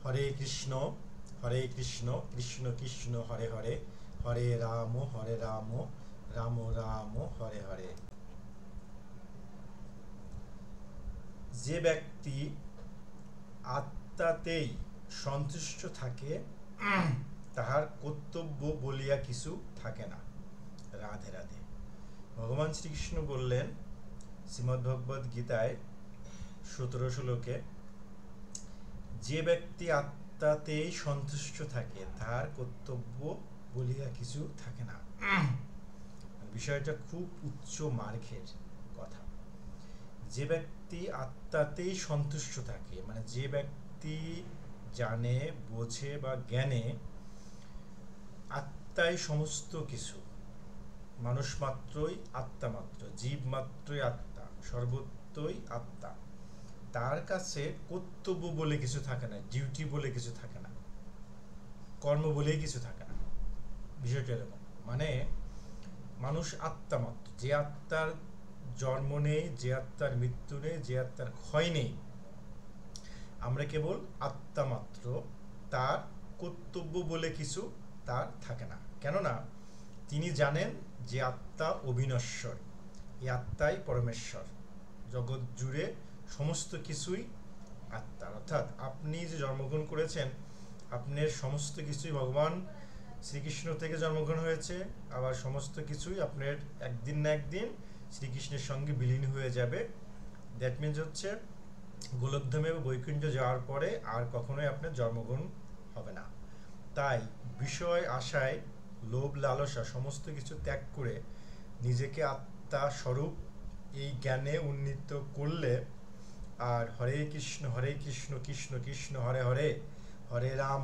হরে কৃষ্ণ কৃষ্ণ কৃষ্ণ হরে হরে, হরে রাম রাম রাম হরে হরে। যে ব্যক্তি আত্মাতেই সন্তুষ্ট থাকে তাহার কর্তব্য বলিয়া কিছু থাকে না। রাধে রাধে। ভগবান শ্রীকৃষ্ণ বললেন শ্রীমদ্ভগবদ্ গীতায় 17 শ্লোকে, যে ব্যক্তি আত্মাতেই সন্তুষ্ট থাকে তার কর্তব্য বলিয়া কিছু থাকে না। বিষয়টা খুব উচ্চ মার্গের কথা। যে ব্যক্তি আত্মাতেই সন্তুষ্ট থাকে, মানে যে ব্যক্তি জানে, বোঝে বা জ্ঞানে আত্মাই সমস্ত কিছু, মানুষ মাত্রই আত্মা মাত্র, জীব মাত্রই আত্মা, সর্বত্রই আত্মা, তার কাছে কর্তব্য বলে কিছু থাকে না, ডিউটি বলে কিছু থাকে না, কর্ম বলেই কিছু থাকে না। বিষয়টা এরকম, মানে মানুষ আত্মা মাত্র, যে আত্মার জন্ম নেই, যে আত্মার মৃত্যু নেই, যে আত্মার ক্ষয় নেই, আমরা কেবল আত্মা মাত্র, তার কর্তব্য বলে কিছু তার থাকে না। কেননা তিনি জানেন যে আত্মা অবিনশ্বর, এই আত্মাই পরমেশ্বর, জগৎ জুড়ে সমস্ত কিছুই আত্মার। অর্থাৎ আপনি যে জন্মগ্রহণ করেছেন, আপনার সমস্ত কিছুই ভগবান শ্রীকৃষ্ণ থেকে জন্মগ্রহণ হয়েছে, আবার সমস্ত কিছুই আপনার একদিন না একদিন শ্রীকৃষ্ণের সঙ্গে বিলীন হয়ে যাবে। দ্যাট মিনস হচ্ছে গোলকধামে বা বৈকুণ্ঠ যাওয়ার পরে আর কখনোই আপনার জন্মগ্রহণ হবে না। তাই বিষয় আশায়, লোভ লালসা সমস্ত কিছু ত্যাগ করে নিজেকে আত্মা স্বরূপ এই জ্ঞানে উন্নীত করলে, আর হরে কৃষ্ণ কৃষ্ণ কৃষ্ণ হরে হরে, হরে রাম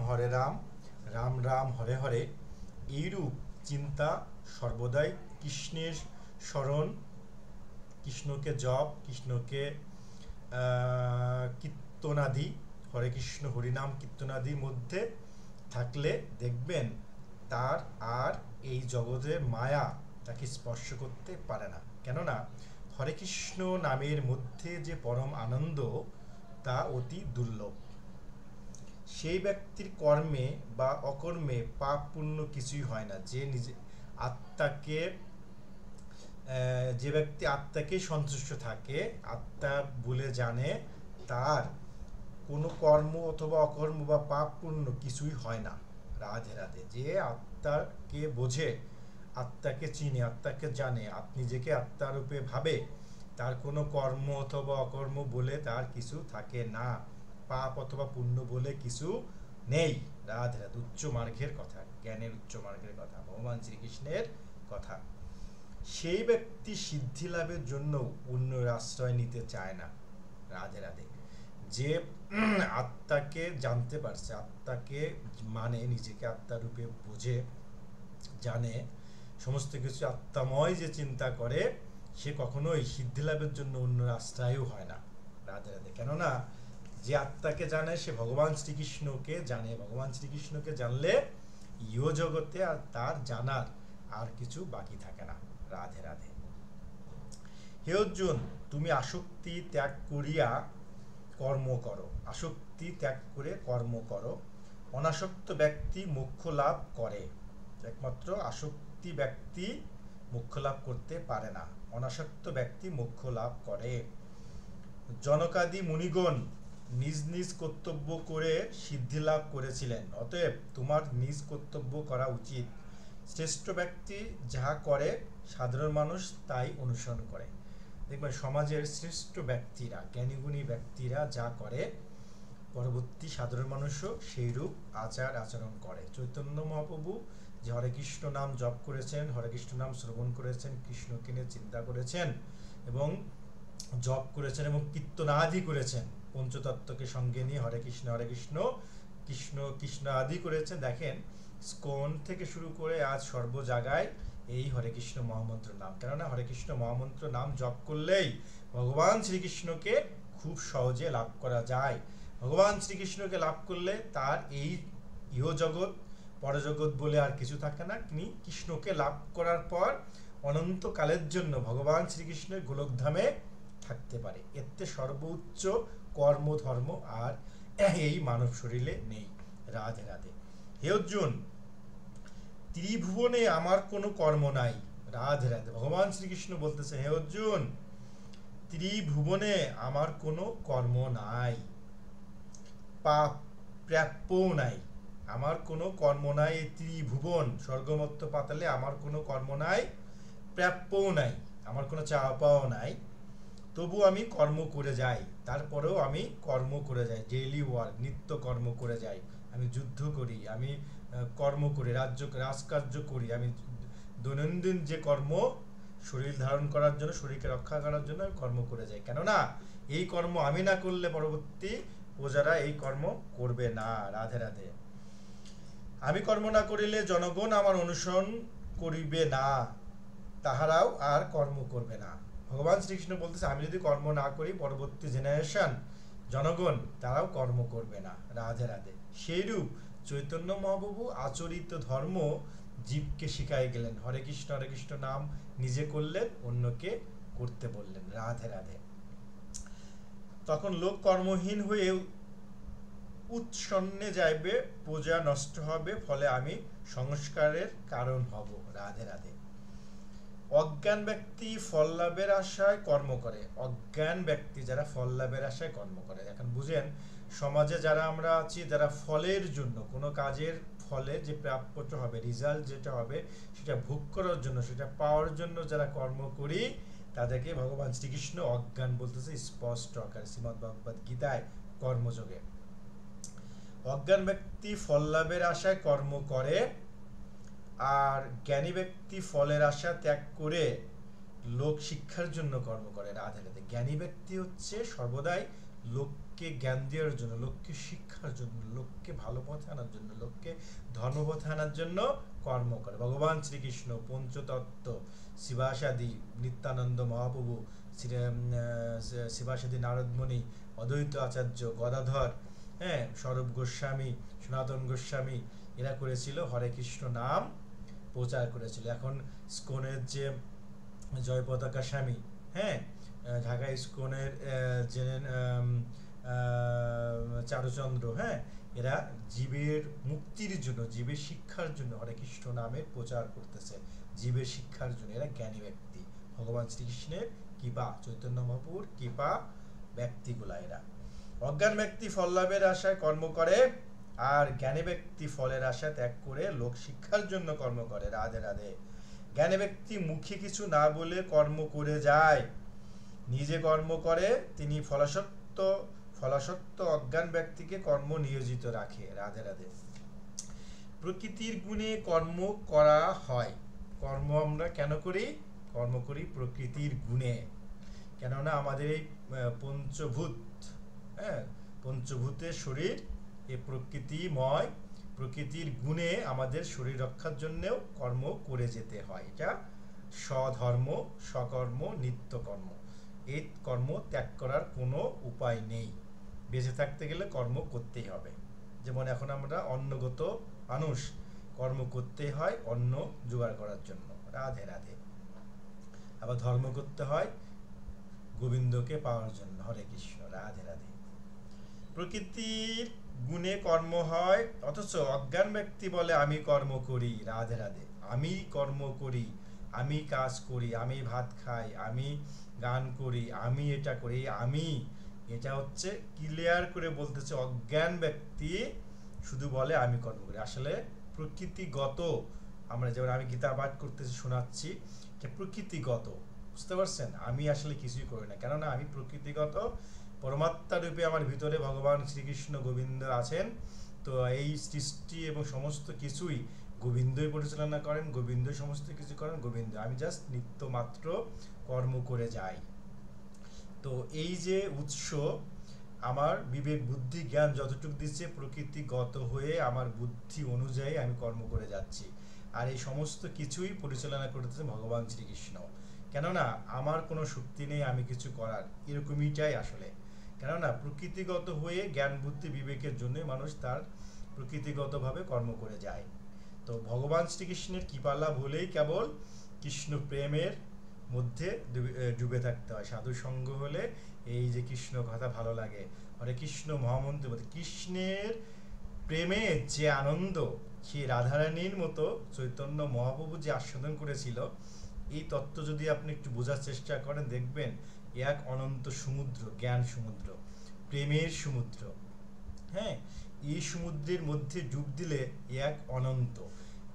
রাম রাম হরে হরে, এইরূপ চিন্তা সর্বদাই কৃষ্ণের স্মরণ, কৃষ্ণকে জপ, কৃষ্ণকে কীর্তনাদি, হরে কৃষ্ণ হরিনাম কীর্তনাদির মধ্যে থাকলে দেখবেন তার আর এই জগতের মায়া তাকে স্পর্শ করতে পারে না। কেননা হরে কৃষ্ণ নামের মধ্যে যে পরম আনন্দ, তা অতি দুর্লভ। সেই ব্যক্তির কর্মে বা অকর্মে পাপ পুণ্য কিছুই হয় না। যে নিজে আত্মাকে, যে ব্যক্তি আত্মাকে সন্তুষ্ট থাকে, আত্মা বলে জানে, তার কোনো কর্ম অথবা অকর্ম বা পাপ পুণ্য কিছুই হয় না। রাধে রাধে। যে আত্মাকে বোঝে, আত্মাকে চিনে, আত্মাকে জানে, নিজেকে আত্মারূপে ভাবে, তার কোনো কর্ম অথবা অকর্ম বলে তার কিছু থাকে না, পাপ অথবা পুণ্য বলে কিছু নেই। রাধে রাধে। উচ্চ মার্গের কথা, জ্ঞানের উচ্চ মার্গের কথা, ভগবান শ্রীকৃষ্ণের কথা। সেই ব্যক্তি সিদ্ধি লাভের জন্য অন্যের আশ্রয় নিতে চায় না। রাধে রাধে। যে আত্মাকে জানতে পারছে, আত্মাকে মানে, নিজেকে আত্মারূপে বোঝে, জানে, সমস্ত কিছু আত্মাময় যে চিন্তা করে, সে কখনোই সিদ্ধি লাভের জন্য অন্যের আশ্রয়ও হয় না। রাধে রাধে। কেননা যে আত্মাকে জানে সে ভগবান শ্রীকৃষ্ণকে জানে, ভগবান শ্রীকৃষ্ণকে জানলে ইহ জগতে আর তার জানার আর কিছু বাকি থাকে না। রাধে রাধে। হে অর্জুন, তুমি আসক্তি ত্যাগ করিয়া কর্ম করো, আসক্তি ত্যাগ করে কর্ম করো। অনাসক্ত ব্যক্তি মোক্ষ লাভ করে। একমাত্র আসক্তি ব্যক্তি মোক্ষ লাভ করতে পারে না, অনাসক্ত ব্যক্তি মোক্ষ লাভ করে। জনকাদি মুনিগণ নিজ নিজ কর্তব্য করে সিদ্ধি লাভ করেছিলেন, অতএব তোমার নিজ কর্তব্য করা উচিত। শ্রেষ্ঠ ব্যক্তি যাহা করে সাধারণ মানুষ তাই অনুসরণ করে। দেখবেন সমাজের শ্রেষ্ঠ ব্যক্তিরা, জ্ঞানীগুণী ব্যক্তিরা যা করে, পরবর্তী সাধারণ মানুষও সেইরূপ আচার আচরণ করে। চৈতন্য মহাপ্রভু যে হরে কৃষ্ণ নাম জপ করেছেন, হরে কৃষ্ণ নাম শ্রবণ করেছেন, কৃষ্ণকে নিয়ে চিন্তা করেছেন এবং জপ করেছেন এবং কীর্তনাদি করেছেন, পঞ্চতত্ত্বকে সঙ্গে নিয়ে হরে কৃষ্ণ কৃষ্ণ কৃষ্ণ আদি করেছেন। দেখেন স্কন থেকে শুরু করে আজ সর্ব জায়গায় এই হরে কৃষ্ণ মহামন্ত্র নাম। কেননা হরে কৃষ্ণ মহামন্ত্র নাম জপ করলেই ভগবান শ্রীকৃষ্ণকে খুব সহজে লাভ করা যায়। ভগবান শ্রীকৃষ্ণকে লাভ করলে তার এই ইহজগৎ পরজগৎ বলে আর কিছু থাকে না। তিনি কৃষ্ণকে লাভ করার পর অনন্তকালের জন্য ভগবান শ্রীকৃষ্ণের গোলকধামে থাকতে পারে। এতে সর্বোচ্চ কর্মধর্ম আর এই মানব শরীরে নেই। রাধে রাধে। হে অর্জুন, ত্রিভুবনে আমার কোনো কর্ম নাই। রাধে রাধে। ভগবান শ্রীকৃষ্ণ বলতেছে, হে অর্জুন, ত্রিভুবনে আমার কোনো কর্ম নাই, পাপ প্রাপ্যও নাই। আমার কোনো কর্ম নাই এই ত্রিভুবন স্বর্গমত্ত পাতালে, আমার কোনো কর্ম নাই, প্রাপ্যও নাই, আমার কোনো চাওয়া পাওয়া নাই। তবু আমি কর্ম করে যাই, তারপরেও আমি কর্ম করে যাই, ডেইলি ওয়ার্ক, নিত্য কর্ম করে যাই। আমি যুদ্ধ করি, আমি কর্ম করি, রাজকার্য করি, আমি দৈনন্দিন যে কর্ম, শরীর ধারণ করার জন্য, শরীরকে রক্ষা করার জন্য আমি কর্ম করে যাই। কেননা এই কর্ম আমি না করলে পরবর্তী প্রজারা এই কর্ম করবে না। রাধে রাধে। আমি কর্ম না করিলে জনগণ আমার অনুসরণ করিবে না, তাহারাও আর কর্ম করবে না। ভগবান শ্রীকৃষ্ণ বলতেছে, আমি যদি কর্ম না করি পরবর্তী জেনারেশন, জনগণ, তারাও কর্ম করবে না। রাধে রাধে। সেইরূপ চৈতন্য মহাপ্রভু আচরিত ধর্ম জীবকে শিখাই গেলেন। হরে কৃষ্ণ নাম নিজে করলেন, অন্যকে করতে বললেন। রাধে রাধে। তখন লোক কর্মহীন হয়ে উৎসন্নে যাইবে, পূজা নষ্ট হবে, ফলে আমি সংস্কারের কারণ হব। রাধে রাধে। অজ্ঞান ব্যক্তি ফল লাভের আশায় কর্ম করে। অজ্ঞান ব্যক্তি যারা ফল লাভের আশায় কর্ম করে, এখন বুঝেন সমাজে যারা আমরা আছি, যারা ফলের জন্য, কোনো কাজের ফলে যে প্রাপ্যটা হবে, রেজাল্ট যেটা হবে, সেটা ভোগ করার জন্য, সেটা পাওয়ার জন্য যারা কর্ম করি, তাদেরকে ভগবান শ্রীকৃষ্ণ অজ্ঞান বলতেছে স্পষ্ট আকারে শ্রীমদ্ ভগবদ গীতায় কর্মযোগে। অজ্ঞান ব্যক্তি ফল লাভের আশায় কর্ম করে, আর জ্ঞানী ব্যক্তি ফলের আশা ত্যাগ করে লোক শিক্ষার জন্য কর্ম করে। রাধে রাধে। জ্ঞানী ব্যক্তি হচ্ছে সর্বদাই লোককে জ্ঞান দেওয়ার জন্য, লোককে শিক্ষার জন্য, লোককে ভালো পথে আনার জন্য, লোককে ধর্মপথে আনার জন্য কর্ম করে। ভগবান শ্রীকৃষ্ণ, পঞ্চতত্ত্ব, শিবাসাদি নিত্যানন্দ মহাপ্রভু, শিবাসাদি নারদমণি, অদ্বৈত আচার্য, গদাধর, হ্যাঁ, স্বরূপ গোস্বামী, সনাতন গোস্বামী, এরা করেছিল হরে কৃষ্ণ নাম প্রচার করেছিল। এখন ইস্কনের যে জয় পতাকা স্বামী, হ্যাঁ, ঢাকা ইস্কনের যে চারুচন্দ্র, হ্যাঁ, এরা জীবের মুক্তির জন্য, জীবের শিক্ষার জন্য হরে কৃষ্ণ নামের প্রচার করতেছে, জীবের শিক্ষার জন্য। এরা জ্ঞানী ব্যক্তি, ভগবান শ্রীকৃষ্ণের কৃপা, চৈতন্য মহাপ্রভুর কৃপা ব্যক্তিগুলা এরা। অজ্ঞান ব্যক্তি ফল লাভের আশায় কর্ম করে, আর জ্ঞানী ব্যক্তি ফলের আশা ত্যাগ করে লোক শিক্ষার জন্য কর্ম করে। রাধে রাধে। জ্ঞানী ব্যক্তি মুখে কিছু না বলে কর্ম করে যায়, নিজে কর্ম করে, তিনি ফলাসত্ব অজ্ঞান ব্যক্তিকে কর্ম নিয়োজিত রাখে। রাধে রাধে। প্রকৃতির গুণে কর্ম করা হয়। কর্ম আমরা কেন করি? কর্ম করি প্রকৃতির গুণে। কেননা আমাদের এই পঞ্চভূত, হ্যাঁ, পঞ্চভূতের শরীর, এই প্রকৃতিময়, প্রকৃতির গুণে আমাদের শরীর রক্ষার জন্যেও কর্ম করে যেতে হয়। এটা স্বধর্ম, সকর্ম, নিত্যকর্ম। এই কর্ম ত্যাগ করার কোনো উপায় নেই। বেঁচে থাকতে গেলে কর্ম করতেই হবে। যেমন এখন আমরা অন্নগত মানুষ, কর্ম করতেই হয় অন্ন জোগাড় করার জন্য। রাধে রাধে। আবার ধর্ম করতে হয় গোবিন্দকে পাওয়ার জন্য। হরে কৃষ্ণ। রাধে রাধে। প্রকৃতির গুণে কর্ম হয়, অথচ অজ্ঞান ব্যক্তি বলে আমি কর্ম করি। রাধে রাধে। আমি কর্ম করি, আমি কাজ করি, আমি ভাত খাই, আমি গান করি, আমি এটা করি, আমি, এটা হচ্ছে ক্লিয়ার করে বলতেছে অজ্ঞান ব্যক্তি শুধু বলে আমি কর্ম করি। আসলে প্রকৃতিগত, আমরা যেমন আমি গীতা পাঠ করতেছি, শোনাচ্ছি, এটা প্রকৃতিগত, বুঝতে পারছেন? আমি আসলে কিছুই করি না, কেননা আমি প্রকৃতিগত, পরমাত্মা রূপে আমার ভিতরে ভগবান শ্রীকৃষ্ণ গোবিন্দ আছেন। তো এই সৃষ্টি এবং সমস্ত কিছুই গোবিন্দই পরিচালনা করেন, গোবিন্দই সমস্ত কিছু করেন, গোবিন্দ, আমি জাস্ট নিত্য মাত্র কর্ম করে যাই। তো এই যে উৎস, আমার বিবেক বুদ্ধি জ্ঞান যতটুকু দিচ্ছে, প্রকৃতিগত হয়ে আমার বুদ্ধি অনুযায়ী আমি কর্ম করে যাচ্ছি। আর এই সমস্ত কিছুই পরিচালনা করতেছে ভগবান শ্রীকৃষ্ণ। কেননা আমার কোনো শক্তি নেই আমি কিছু করার, এরকমইটাই আসলে। কেননা প্রকৃতিগত হয়ে জ্ঞান বুদ্ধি বিবেকের জন্য মানুষ তার প্রকৃতিগতভাবে কর্ম করে যায়। তো ভগবান শ্রীকৃষ্ণের কৃপালাভ হলেই কেবল কৃষ্ণ প্রেমের মধ্যে ডুবে থাকতে হয়। সাধু সঙ্গ হলে এই যে কৃষ্ণ কথা ভালো লাগে, হরে কৃষ্ণ মহামন্ত্রের মধ্যে কৃষ্ণের প্রেমে যে আনন্দ, সেই রাধারানীর মতো চৈতন্য মহাপ্রভু যে আস্বাদন করেছিল, এই তত্ত্ব যদি আপনি একটু বোঝার চেষ্টা করেন, দেখবেন এক অনন্ত সমুদ্র, জ্ঞান সমুদ্র, প্রেমের সমুদ্র। হ্যাঁ, এই সমুদ্রের মধ্যে ডুব দিলে এক অনন্ত।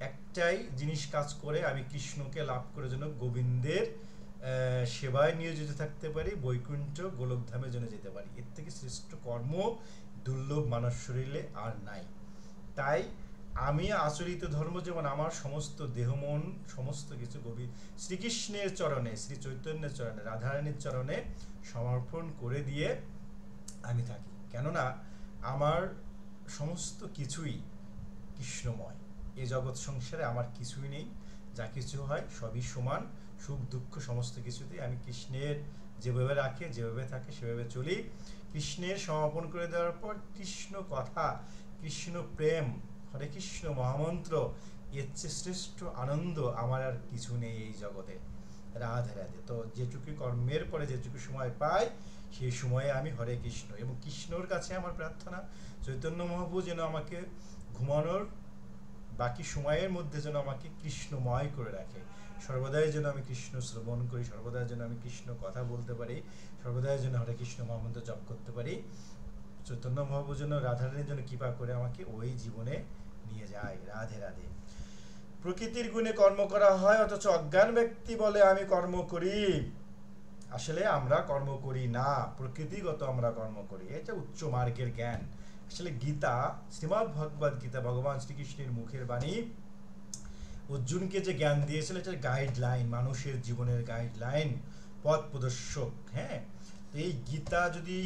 একটাই জিনিস কাজ করে, আমি কৃষ্ণকে লাভ করে যেন গোবিন্দের সেবায় নিয়োজিত থাকতে পারি, বৈকুণ্ঠ গোলকধামে যেন যেতে পারি। এর থেকে শ্রেষ্ঠ কর্ম দুর্লভ মানব শরীরে আর নাই। তাই আমি আচরিত ধর্ম, যেমন আমার সমস্ত দেহ মন সমস্ত কিছু শ্রীকৃষ্ণের চরণে, শ্রী চৈতন্যের চরণে, রাধারানীর চরণে সমর্পণ করে দিয়ে আমি থাকি। কেননা আমার সমস্ত কিছুই কৃষ্ণময়। এ জগৎ সংসারে আমার কিছুই নেই, যা কিছু হয় সবই সমান, সুখ দুঃখ সমস্ত কিছুতে আমি কৃষ্ণের যেভাবে রাখে, যেভাবে থাকে সেভাবে চলি। কৃষ্ণের সমর্পণ করে দেওয়ার পর কৃষ্ণ কথা, কৃষ্ণ প্রেম, হরে কৃষ্ণ মহামন্ত্র, এর চেয়ে শ্রেষ্ঠ আনন্দ আমার আর কিছু নেই এই জগতে। রাধে রাধে। তো যেটুকু কর্মের পরে যেটুকু সময় পাই, সেই সময়ে আমি হরে কৃষ্ণ, এবং কৃষ্ণর কাছে আমার প্রার্থনা চৈতন্য মহাপ্রভু যেন আমাকে ঘুমানোর বাকি সময়ের মধ্যে যেন আমাকে কৃষ্ণময় করে রাখে, সর্বদাই যেন আমি কৃষ্ণ শ্রবণ করি, সর্বদাই যেন আমি কৃষ্ণ কথা বলতে পারি, সর্বদাই যেন হরে কৃষ্ণ মহামন্ত্র জপ করতে পারি। চৈতন্য মহাপ্রভু যেন রাধারানীর জন্য কৃপা করে আমাকে ওই জীবনে নিয়ে যায়। রাধে রাধে। প্রকৃতির গুণে কর্ম করা হয়, অথচ অজ্ঞান ব্যক্তি বলে আমি কর্ম করি। আসলে আমরা কর্ম করি না, প্রকৃতিগত আমরা কর্ম করি। এটা উচ্চ মার্গের জ্ঞান। আসলে গীতা, শ্রীমদ্ ভগবদ গীতা, ভগবান শ্রীকৃষ্ণের মুখের বাণী অর্জুনকে যে জ্ঞান দিয়েছিল, এটা গাইডলাইন, মানুষের জীবনের গাইডলাইন, পথ প্রদর্শক। হ্যাঁ, এই গীতা যদি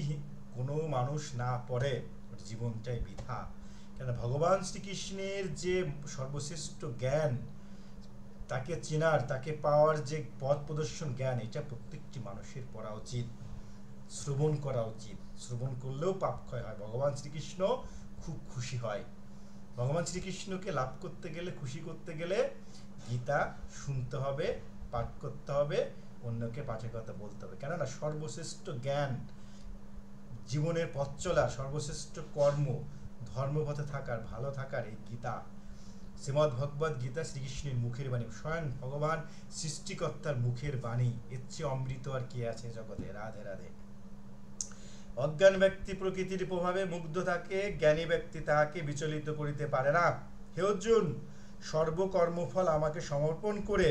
কোনো মানুষ না পড়ে, জীবনটাই বৃথা। কেন, ভগবান শ্রীকৃষ্ণের যে সর্বশ্রেষ্ঠ জ্ঞান, তাকে চেনার, তাকে পাওয়ার যে পথ প্রদর্শন জ্ঞান, এটা প্রত্যেকটি মানুষের পড়া উচিত, শ্রবণ করা উচিত। শ্রবণ করলেও পাপ ক্ষয় হয়, ভগবান শ্রীকৃষ্ণ খুব খুশি হয়। ভগবান শ্রীকৃষ্ণকে লাভ করতে গেলে, খুশি করতে গেলে গীতা শুনতে হবে, পাঠ করতে হবে, অন্যকে পাঠের কথা বলতে হবে। কেননা সর্বশ্রেষ্ঠ জ্ঞান, জীবনের পথ চলা, সর্বশ্রেষ্ঠ কর্ম, ধর্মপথে থাকার, ভালো থাকার এই গীতা, শ্রীমদ্ ভগবদ গীতা শ্রীকৃষ্ণের মুখের বাণী, স্বয়ং ভগবান সৃষ্টিকর্তার মুখের বাণী। এর চেয়ে অমৃত আর কি আছে জগতে। রাধে রাধে। অজ্ঞান ব্যক্তি প্রকৃতির প্রভাবে মুগ্ধ থাকে, জ্ঞানী ব্যক্তি তাহাকে বিচলিত করিতে পারে না। হে অর্জুন, সর্বকর্মফল আমাকে সমর্পণ করে,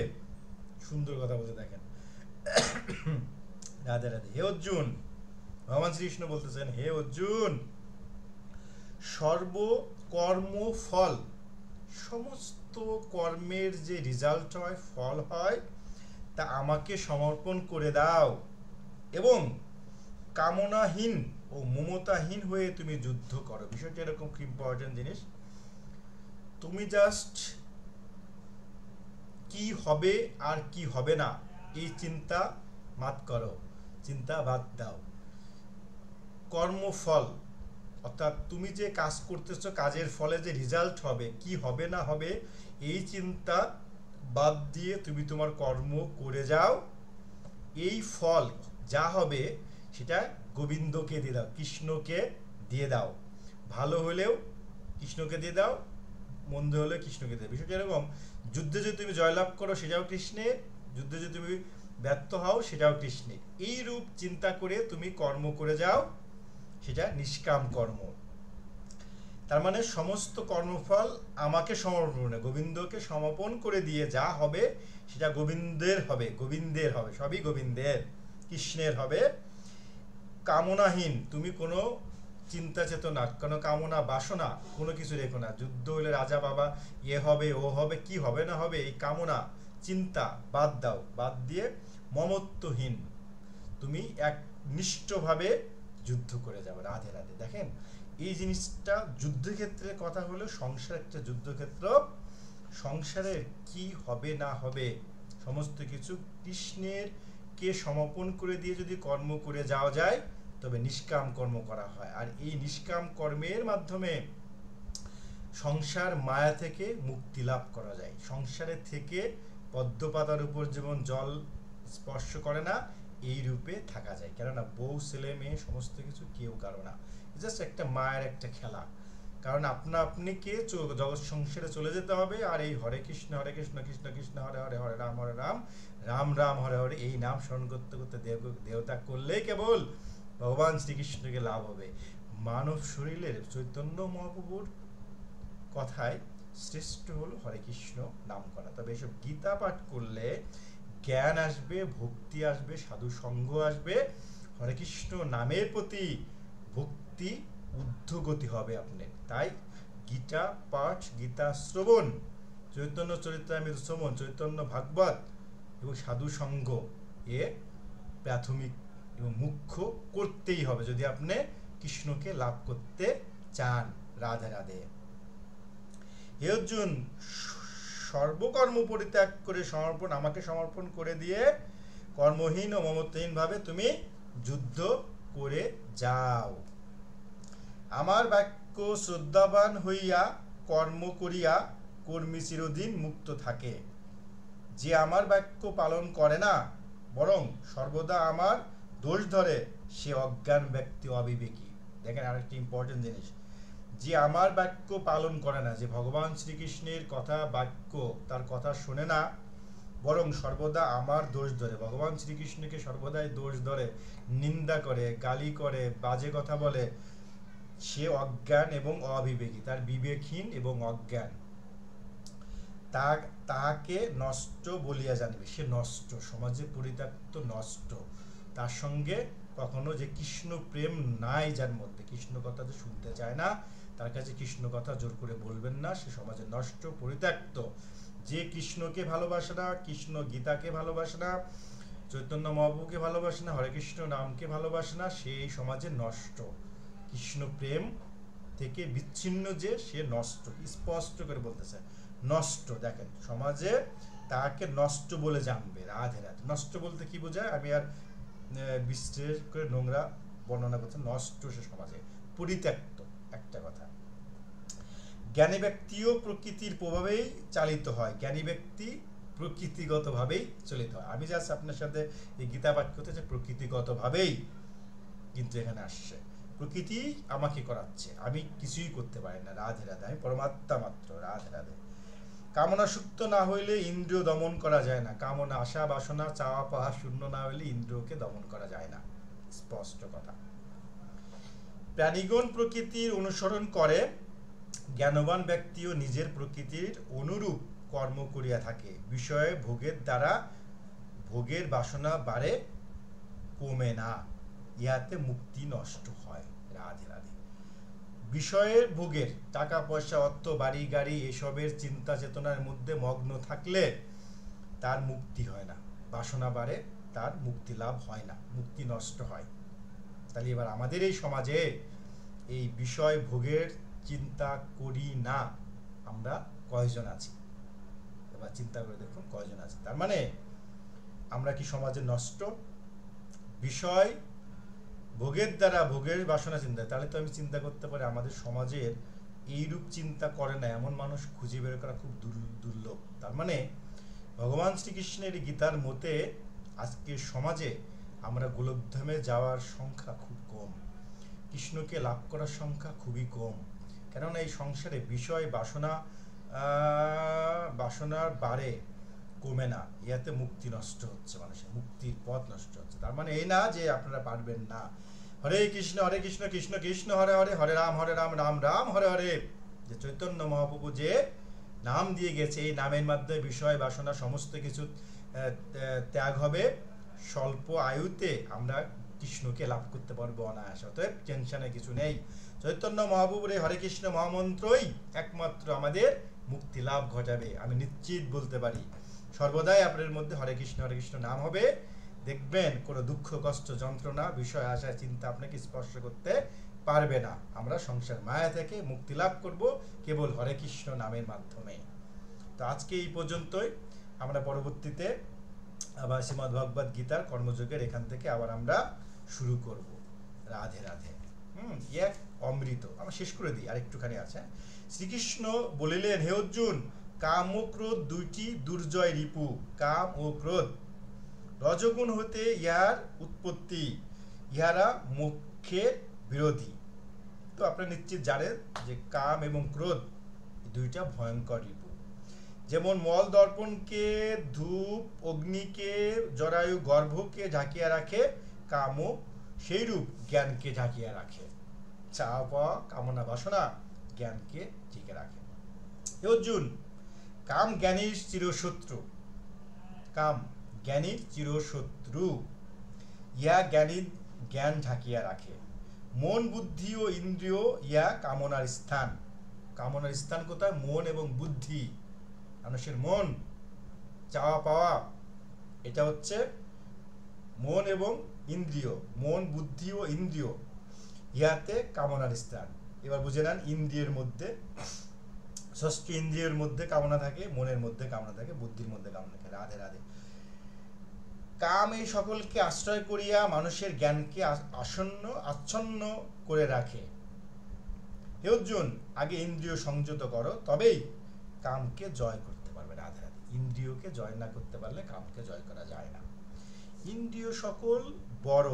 সুন্দর কথা বলতে দেখেন, রাধে রাধে। হে অর্জুন, ভগবান শ্রীকৃষ্ণ বলতেছেন, হে অর্জুন, সর্বকর্মফল, সমস্ত কর্মের যে রেজাল্ট হয়, ফল হয়, তা আমাকে সমর্পণ করে দাও, এবং কামনাহীন ও মমতাহীন হয়ে তুমি যুদ্ধ করো। বিষয়টা এরকম খুব ইম্পর্টেন্ট জিনিস। তুমি জাস্ট কি হবে আর কি হবে না এই চিন্তা মাত করো, চিন্তা বাদ দাও। কর্মফল, অর্থাৎ তুমি যে কাজ করতেছো, কাজের ফলে যে রেজাল্ট হবে, কি হবে না হবে, এই চিন্তা বাদ দিয়ে তুমি তোমার কর্ম করে যাও। এই ফল যা হবে সেটা গোবিন্দকে দিয়ে দাও, কৃষ্ণকে দিয়ে দাও। ভালো হলেও কৃষ্ণকে দিয়ে দাও, মন্দ হলেও কৃষ্ণকে দিয়ে দাও। বিষয়টা এরকম, যুদ্ধে যদি তুমি জয়লাভ করো সেটাও কৃষ্ণের, যুদ্ধে যদি তুমি ব্যর্থ হও সেটাও কৃষ্ণের। এই রূপ চিন্তা করে তুমি কর্ম করে যাও, সেটা নিষ্কাম কর্ম। তার মানে সমস্ত কর্মফল আমাকে সমর্পণ, গোবিন্দকে সমর্পণ করে দিয়ে যা হবে সেটা গোবিন্দের হবে, গোবিন্দের হবে, সবই গোবিন্দের, কৃষ্ণের হবে। কামনাহীন, তুমি কোনো চিন্তা চেতনা, কোনো কামনা বাসনা কোনো কিছু রেখো না। যুদ্ধ হলে রাজা বাবা এ হবে ও হবে, কি হবে না হবে, এই কামনা চিন্তা বাদ দাও। বাদ দিয়ে মমত্বহীন তুমি একনিষ্ঠভাবে যুদ্ধ করে যাবে। রাধে রাধে। দেখেন, এই জিনিসটা যুদ্ধক্ষেত্রে কথা হলো, সংসার একটা যুদ্ধক্ষেত্র। সংসারে কি হবে না হবে সমস্ত কিছু কৃষ্ণের কে সমর্পণ করে দিয়ে যদি কর্ম করে যাওয়া যায়, তবে নিষ্কাম কর্ম করা হয়। আর এই নিষ্কাম কর্মের মাধ্যমে সংসার মায়া থেকে মুক্তি লাভ করা যায়। সংসারে থেকে পদ্মপাতার উপর যেমন জল স্পর্শ করে না, এই রূপে থাকা যায়। কেননা বউ ছেলে মেয়ে সমস্ত কিছু কেউ কারো না, জাস্ট একটা মায়ের একটা খেলা। কারণ আপনা আপনিকে জগৎ সংসারে চলে যেতে হবে, আর এই হরে কৃষ্ণ কৃষ্ণ কৃষ্ণ হরে হরে, হরে রাম রাম রাম হরে হরে এই নাম স্মরণ করতে করতে দেহত্যাগ করলেই কেবল ভগবান শ্রীকৃষ্ণকে লাভ হবে। মানব শরীরের চৈতন্য মহাপ্রভুর কথায় শ্রেষ্ঠ হলো হরে কৃষ্ণ নাম করা। তবে এসব গীতা পাঠ করলে জ্ঞান আসবে, ভক্তি আসবে, সাধু সঙ্গ আসবে, হরে কৃষ্ণ নামের প্রতি ভক্তি ঊর্ধ্বগতি হবে আপনার। তাই গীতা পাঠ, গীতা শ্রবণ, চৈতন্য চরিতামৃত শ্রবণ, চৈতন্য ভাগবত এবং সাধু সঙ্গ এ প্রাথমিক এবং মুখ্য করতেই হবে যদি আপনি কৃষ্ণকে লাভ করতে চান। রাধে রাধে। হে অর্জুন, সর্বকর্ম পরিত্যাগ করে আমাকে সমর্পণ করে দিয়ে কর্মহীন ও মমত্বহীন ভাবে তুমি যুদ্ধ করে যাও। আমার বাক্য শ্রদ্ধাবান হইয়া কর্ম করিয়া কর্মী চিরদিন মুক্ত থাকে। যে আমার বাক্য পালন করে না, বরং সর্বদা আমার দোষ ধরে, সে অজ্ঞান ব্যক্তি, অবিবেকী। দেখেন আরেকটি ইম্পর্টেন্ট জিনিস, যে আমার বাক্য পালন করে না, যে ভগবান শ্রীকৃষ্ণের কথা বাক্য তার কথা শোনে না, বরং সর্বদা আমার দোষ ধরে, ভগবান শ্রীকৃষ্ণকে সর্বদাই দোষ ধরে, নিন্দা করে, গালি করে, বাজে কথা বলে, সে অজ্ঞান এবং অবিবেকী, তার বিবেকহীন এবং অজ্ঞান। তাহাকে নষ্ট বলিয়া জানিবে, সে নষ্ট, সমাজে পরিত্যক্ত, নষ্ট। তার সঙ্গে কখনো যে কৃষ্ণ প্রেম নাই, যার মধ্যে কৃষ্ণ কথা যে শুনতে চায় না, তার কাছে কৃষ্ণ কথা জোর করে বলবেন না, সে সমাজে নষ্ট, পরিত্যক্ত। যে কৃষ্ণকে ভালোবাসে না, কৃষ্ণ গীতাকে ভালোবাসে না, চৈতন্য মহাপ্রভুকে ভালোবাসে না, হরে কৃষ্ণ নামকে ভালোবাসে না, সেই সমাজে নষ্ট, কৃষ্ণ প্রেম থেকে বিচ্ছিন্ন, যে সে নষ্ট, স্পষ্ট করে বলতেছে নষ্ট। দেখেন সমাজে তাকে নষ্ট বলে জানবে। রাধে রাধে। নষ্ট বলতে কি বোঝায়, আমি আর বিশেষ করে নোংরা বর্ণনা করতে, নষ্ট সে সমাজে, পরিত্যক্ত, একটা কথা। জ্ঞানী ব্যক্তিও প্রকৃতির প্রভাবেই চালিত হয়, জ্ঞানী ব্যক্তি প্রকৃতিগতভাবেই চলিত হয়। আমি জাস্ট আপনার সাথে এই গীতা পাঠ করতে যে প্রকৃতিগতভাবেই কিন্তু এখানে আসছে, প্রকৃতি আমাকে করাচ্ছে, আমি কিছুই করতে পারি না। রাধে রাধে। আমি পরমাত্মা মাত্র। রাধে রাধে। কামনা সুপ্ত না হইলে ইন্দ্রিয় দমন করা যায় না, কামনা আশা বাসনা চাওয়া পাওয়া শূন্য না হইলে ইন্দ্রিয়কে দমন করা যায় না, স্পষ্ট কথা। প্রাণীগণ প্রকৃতির অনুসরণ করে, জ্ঞানবান ব্যক্তিও নিজের প্রকৃতির অনুরূপ কর্ম করিয়া থাকে। বিষয়ে ভোগের দ্বারা ভোগের বাসনা বাড়ে, কমে না, ইহাতে মুক্তি নষ্ট হয়। রাধে রাধে। বিষয়ের ভোগের, টাকা পয়সা, অর্থ, বাড়ি গাড়ি এসবের চিন্তা চেতনার মধ্যে মগ্ন থাকলে তার মুক্তি হয় না, বাসনা বাড়ে, তার মুক্তি লাভ হয় না, মুক্তি নষ্ট হয়। তাহলে এবার আমাদের এই সমাজে এই বিষয় ভোগের চিন্তা করি না আমরা কয়জন আছি? এবার চিন্তা করে দেখুন কয়জন আছে। তার মানে আমরা কি সমাজে নষ্ট? বিষয় ভোগের দ্বারা ভোগের বাসনা চিন্তা, তাহলে তো আমি চিন্তা করতে পারি আমাদের সমাজের এইরূপ চিন্তা করে না এমন মানুষ খুঁজে বের করা খুব দুর্লভ। তার মানে ভগবান শ্রীকৃষ্ণের গীতার মতে আজকের সমাজে আমরা গোলকধামে যাওয়ার সংখ্যা খুব কম, কৃষ্ণকে লাভ করার সংখ্যা খুবই কম। কেননা এই সংসারে বিষয় বাসনার বাড়ে, কমে না, ইয়াতে মুক্তি নষ্ট হচ্ছে, মানুষের মুক্তির পথ নষ্ট হচ্ছে। তার মানে এই না যে আপনারা পারবেন না। হরে কৃষ্ণ কৃষ্ণ কৃষ্ণ হরে হরে, হরে রাম রাম রাম হরে হরে। যে চৈতন্য মহাপ্রভু যে নাম দিয়ে গেছে, এই নামের মাধ্যমে বিষয় বাসনা সমস্ত কিছু ত্যাগ হবে, স্বল্প আয়ুতে আমরা কৃষ্ণকে লাভ করতে পারবো অনায়াসে। অতএব টেনশনে কিছু নেই। চৈতন্য মহাপ্রভুর এই হরে কৃষ্ণ মহামন্ত্রই একমাত্র আমাদের মুক্তি লাভ ঘটাবে, আমি নিশ্চিত বলতে পারি। সর্বদাই আপনার মধ্যে হরে কৃষ্ণ নাম হবে, দেখবেন কোনো দুঃখ কষ্ট যন্ত্রণা বিষয় আশা চিন্তা আপনাকে স্পর্শ করতে পারবে না। আমরা সংসার মায়া থেকে মুক্তি লাভ করব কেবল হরে কৃষ্ণ নামের মাধ্যমে। তো আজকে এই পর্যন্তই। আমরা পরবর্তীতে আবার শ্রীমদ্ ভগবদ গীতার কর্মযোগের এখান থেকে আবার আমরা শুরু করব। রাধে রাধে। এক অমৃত। আমরা শেষ করে দিই, আরেকটুখানি আছে। শ্রীকৃষ্ণ বলিলেন, হে অর্জুন, কাম ও ক্রোধ দুইটি দুর্জয় রিপু। কাম ও ক্রোধ রজগুণ হতে ইহার উৎপত্তি, ইহারা মুখ্যের বিরোধী। তো আপনারা নিশ্চিত জানেন যে কাম এবং ক্রোধ দুইটা ভয়ঙ্কর রিপু। যেমন মল দর্পণকে, ধূপ অগ্নিকে, জরায়ু গর্ভকে ঢাকিয়া রাখে, কামও সেইরূপ জ্ঞানকে ঢাকিয়া রাখে। চাওয়া পাওয়া কামনা বাসনা জ্ঞানকে ঢেকে রাখে। হে অর্জুন, কাম জ্ঞানীর চিরশত্রু, কাম জ্ঞানীর চিরশত্রু, ইয়া জ্ঞানীর জ্ঞান ঢাকিয়া রাখে। মন বুদ্ধি ও ইন্দ্রিয় ইয়া কামনার স্থান। কামনার স্থান কোথায়? মন এবং বুদ্ধি। মানুষের মন, চাওয়া পাওয়া, এটা হচ্ছে মন এবং ইন্দ্রিয়। মন বুদ্ধি ও ইন্দ্রিয় ইহাতে কামনার স্থান। এবার বুঝে নেন, ইন্দ্রিয়ের মধ্যে, ষষ্ঠ ইন্দ্রিয়ের মধ্যে কামনা থাকে, মনের মধ্যে কামনা থাকে, বুদ্ধির মধ্যে কামনা থাকে। রাধে রাধে। কাম এই সকলকে আশ্রয় করিয়া মানুষের জ্ঞানকে আচ্ছন্ন করে রাখে। হে অর্জুন, আগে ইন্দ্রিয় সংযত করো, তবেই কামকে জয় করতে পারবে। রাধে রাধে। ইন্দ্রিয়কে জয় না করতে পারলে কামকে জয় করা যায় না। ইন্দ্রিয় সকল বড়,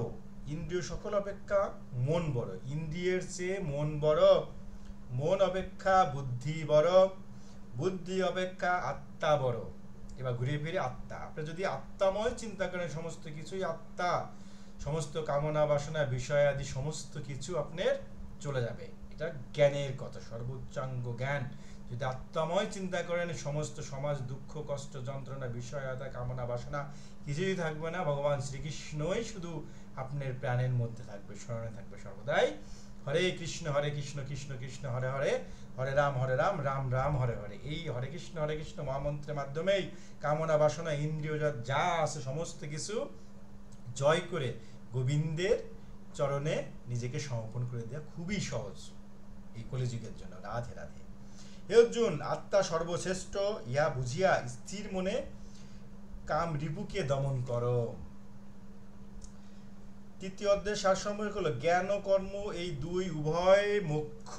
ইন্দ্রিয় সকল অপেক্ষা মন বড়। ইন্দ্রিয়ের চেয়ে মন বড়, মন অপেক্ষা বুদ্ধি বড়, বুদ্ধি অপেক্ষা আত্মা বড়। এবার ঘুরে ফিরে আত্মা। আপনি যদি আত্মাময় চিন্তা করেন, সমস্ত কিছুই আত্মা, সমস্ত কামনা বাসনা বিষয় আদি সমস্ত কিছু আপনার চলে যাবে। এটা জ্ঞানের কথা, সর্বোচ্চাঙ্গ জ্ঞান। যদি আত্মাময় চিন্তা করেন, সমস্ত সমাজ দুঃখ কষ্ট যন্ত্রণা বিষয় আদা কামনা বাসনা কিছুই থাকবে না। ভগবান শ্রীকৃষ্ণই শুধু আপনার প্রাণের মধ্যে থাকবে, স্মরণে থাকবে সর্বদাই। হরে কৃষ্ণ কৃষ্ণ কৃষ্ণ হরে হরে, হরে রাম রাম রাম হরে হরে। এই হরে কৃষ্ণ মহামন্ত্রের মাধ্যমেই কামনা বাসনা ইন্দ্রিয় যা আছে সমস্ত কিছু জয় করে গোবিন্দের চরণে নিজেকে সমর্পণ করে দেওয়া খুবই সহজ এই কলিযুগের জন্য। রাধে রাধে। হে অর্জুন, আত্মা সর্বশ্রেষ্ঠ, ইহা বুঝিয়া স্থির মনে কাম রিপুকে দমন করো। তৃতীয় অধ্যায়ের সারসংক্ষেপ হলো জ্ঞান ও কর্ম এই দুই উভয় মোক্ষ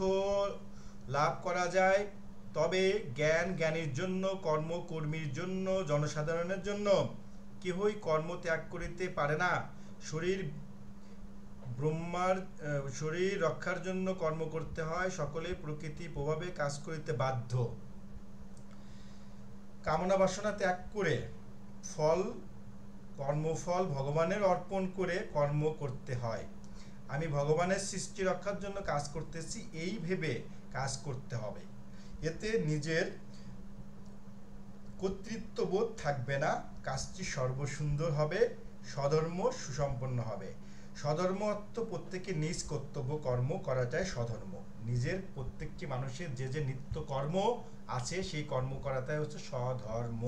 লাভ করা যায়। তবে জ্ঞান জ্ঞানীর জন্য, কর্ম কর্মীর জন্য, জনসাধারণের জন্য কেহই কর্ম ত্যাগ করিতে পারে না। শরীর রক্ষার জন্য কর্ম করতে হয়। সকলে প্রকৃতি প্রভাবে কাজ করিতে বাধ্য। কামনা বাসনা ত্যাগ করে কর্মফল ভগবানের অর্পণ করে কর্ম করতে হয়। আমি ভগবানের সৃষ্টি রক্ষার জন্য কাজ করতেছি এই ভেবে কাজ করতে হবে। এতে নিজের কর্তৃত্ববোধ থাকবে না। কাজটি সর্বসুন্দর হবে, স্বধর্ম সুসম্পন্ন হবে। স্বধর্ম অর্থ প্রত্যেকে নিজ কর্তব্য কর্ম করাটাই স্বধর্ম। নিজের প্রত্যেকটি মানুষের যে যে নিত্য কর্ম আছে সেই কর্ম করাটাই হচ্ছে স্বধর্ম।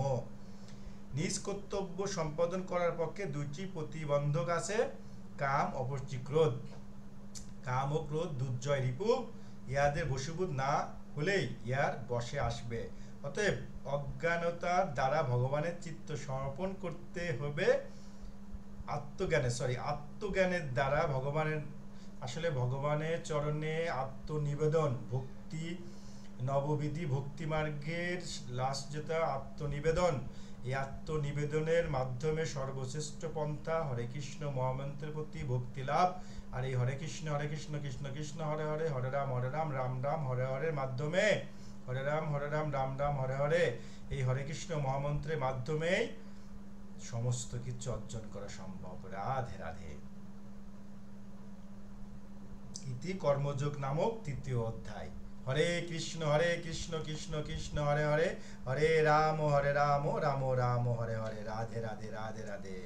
নিজ কর্তব্য সম্পাদন করার পক্ষে দুইটি প্রতিবন্ধক আছে, কাম অপরটি ক্রোধ। কাম ও ক্রোধ দুর্জয় রিপু, ইহাদের বশীভূত না হলেই ইহার বশে আসবে। অতএব অজ্ঞানতার দ্বারা ভগবানের চিত্ত সমর্পণ করতে হবে। আত্মজ্ঞানের দ্বারা ভগবানের চরণে আত্মনিবেদন। ভক্তি নববিধি ভক্তি মার্গের লাস্ট যেটা আত্মনিবেদন, এই আত্মনিবেদনের মাধ্যমে সর্বশ্রেষ্ঠ পন্থা হরে কৃষ্ণ মহামন্ত্রের প্রতি ভক্তি লাভ। আর এই হরে কৃষ্ণ কৃষ্ণ কৃষ্ণ হরে হরে, হরে রাম রাম রাম হরে হরের মাধ্যমে, হরে রাম রাম রাম হরে হরে, এই হরে কৃষ্ণ মহামন্ত্রের মাধ্যমেই সমস্ত কিছু অর্জন করা সম্ভব। রাধে রাধে। ইতি কর্মযোগ নামক তৃতীয় অধ্যায়। হরে কৃষ্ণ কৃষ্ণ কৃষ্ণ হরে হরে, হরে রাম রাম রাম হরে হরে। রাধে রাধে রাধে রাধে।